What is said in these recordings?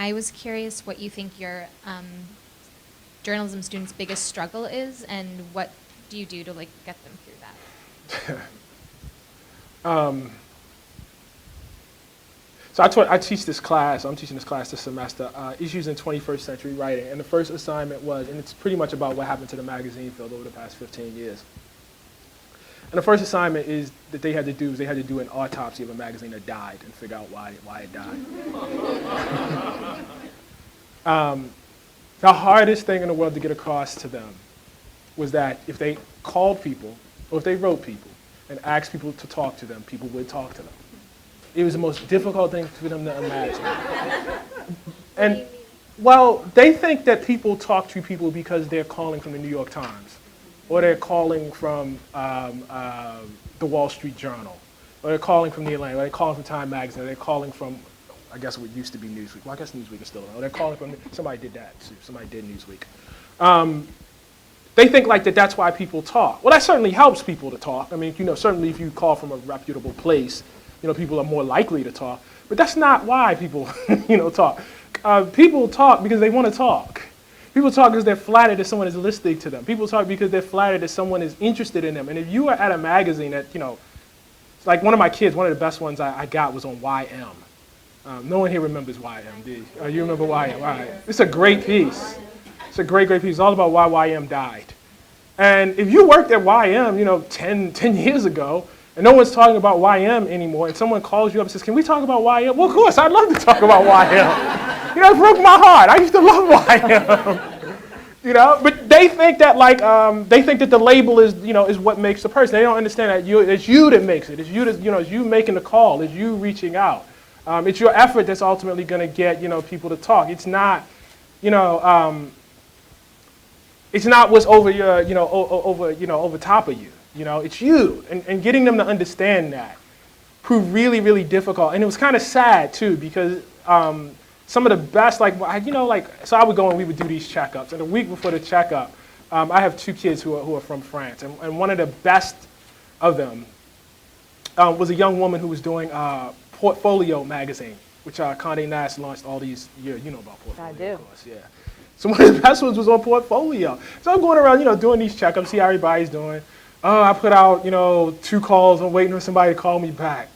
I was curious what you think your journalism students' biggest struggle is, and what do you do to like get them through that? So I teach this class. I'm teaching this class this semester, Issues in 21st Century Writing. And the first assignment was, and it's pretty much about what happened to the magazine field over the past 15 years. And the first assignment is that they had to do an autopsy of a magazine that died and figure out why it died. The hardest thing in the world to get across to them was that if they called people, or if they wrote people, and asked people to talk to them, people would talk to them. It was the most difficult thing for them to imagine. And, well, they think that people talk to people because they're calling from the New York Times, or they're calling from the Wall Street Journal, or they're calling from the Atlantic, or they're calling from Time Magazine, or they're calling from, I guess what used to be Newsweek. Well, I guess Newsweek is still around. They're calling from, somebody did that, too. Somebody did Newsweek. They think like that's why people talk. Well, that certainly helps people to talk. I mean, certainly if you call from a reputable place, people are more likely to talk. But that's not why people, talk. People talk because they want to talk. People talk because they're flattered that someone is listening to them. People talk because they're flattered that someone is interested in them. And if you are at a magazine that, like one of my kids, one of the best ones I got was on YM. No one here remembers YM, do you? You remember YM? All right. It's a great piece. It's a great, great piece. It's all about why YM died. And if you worked at YM, 10 years ago, and no one's talking about YM anymore, and someone calls you up and says, can we talk about YM? Well, of course, I'd love to talk about YM. It broke my heart. I used to love YM. But they think that they think that the label is what makes the person. They don't understand that it's you that makes it. It's you that, it's you making the call. It's you reaching out. It's your effort that's ultimately going to get, people to talk. It's not, it's not what's over your, over top of you. It's you, and getting them to understand that proved really, really difficult. And it was kind of sad too, because some of the best, so I would go and we would do these checkups. And a week before the checkup, I have two kids who are from France, and one of the best of them was a young woman who was doing Portfolio magazine, which Condé Nast launched all these years. You know about Portfolio, I do. of course, yeah. So one of the best ones was on Portfolio. So I'm going around, doing these checkups, see how everybody's doing. Oh, I put out, 2 calls. I'm waiting for somebody to call me back.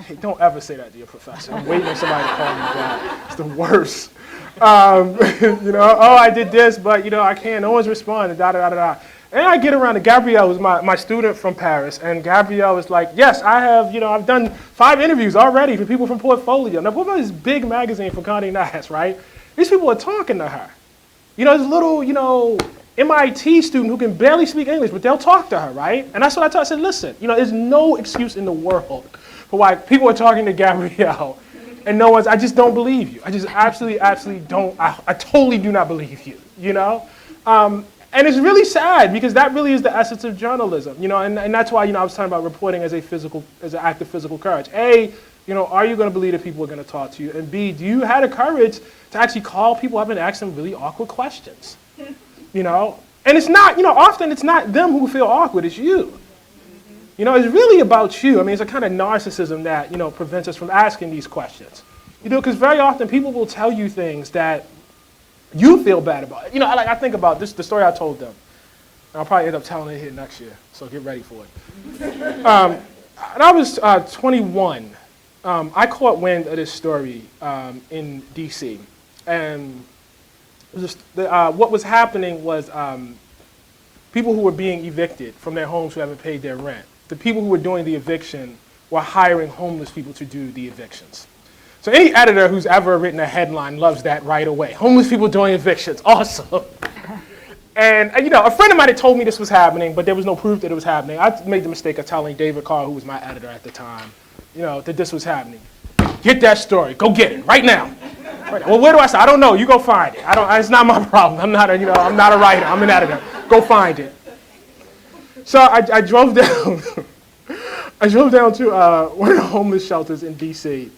Hey, don't ever say that to your professor. I'm waiting for somebody to call me back. It's the worst. Oh, I did this, but, I can't. No one's responding, da-da-da-da-da. And I get around to Gabrielle, who's my student from Paris, and Gabrielle is like, yes, I have, I've done 5 interviews already for people from Portfolio. Now, Portfolio is this big magazine for Condé Nast, right? These people are talking to her. This little, MIT student who can barely speak English, but they'll talk to her, right? And that's what I told her. I said, listen, there's no excuse in the world for why people are talking to Gabrielle and I just don't believe you. I just absolutely don't, I totally do not believe you, And it's really sad because that really is the essence of journalism, and that's why, I was talking about reporting as an act of physical courage. A, are you going to believe that people are going to talk to you? And B, do you have the courage to actually call people up and ask them really awkward questions? And it's not, often it's not them who feel awkward, it's you. It's really about you. I mean, it's a kind of narcissism that, prevents us from asking these questions. Because very often people will tell you things that you feel bad about. I think about this, the story I told them. And I'll probably end up telling it here next year, so get ready for it. And I was 21. I caught wind of this story in D.C. And what was happening was people who were being evicted from their homes who haven't paid their rent. The people who were doing the eviction were hiring homeless people to do the evictions. So any editor who's ever written a headline loves that right away. Homeless people doing evictions, awesome. And a friend of mine had told me this was happening, but there was no proof that it was happening. I made the mistake of telling David Carr, who was my editor at the time, that this was happening. Get that story, go get it, right now. Right now. Well, where do I start? I don't know, you go find it. It's not my problem. I'm not a writer, I'm an editor. Go find it. So I drove down, to one of the homeless shelters in DC.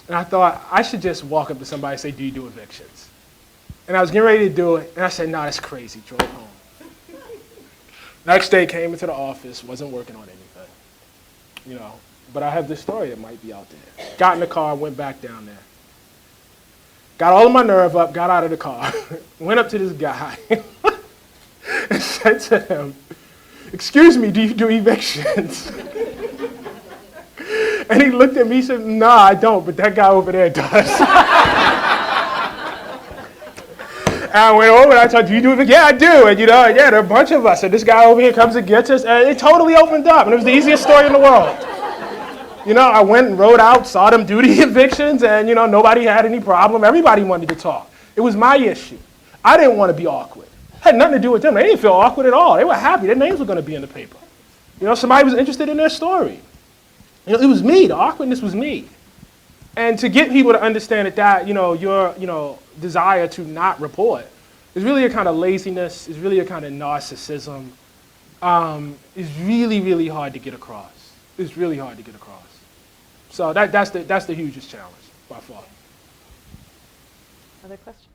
And I thought, I should just walk up to somebody and say, do you do evictions? And I was getting ready to do it, and I said, no, that's crazy, drove home. Next day, came into the office, wasn't working on anything. But I have this story that might be out there. Got in the car, went back down there. got all of my nerve up, got out of the car, went up to this guy and said to him, "Excuse me, do you do evictions?" And he looked at me and said, "Nah, I don't, but that guy over there does." And I went over and I told, "Do you do it?" "Yeah, I do." And yeah, there are a bunch of us. And this guy over here comes and gets us. And it totally opened up. And it was the easiest story in the world. I went and rode out, saw them do the evictions, and nobody had any problem. Everybody wanted to talk. It was my issue. I didn't want to be awkward. It had nothing to do with them. They didn't feel awkward at all. They were happy. Their names were going to be in the paper. Somebody was interested in their story. It was me. The awkwardness was me. And to get people to understand that your desire to not report is really a kind of laziness, is really a kind of narcissism, is really, really hard to get across. It's really hard to get across. So that's the hugest challenge by far. Other questions?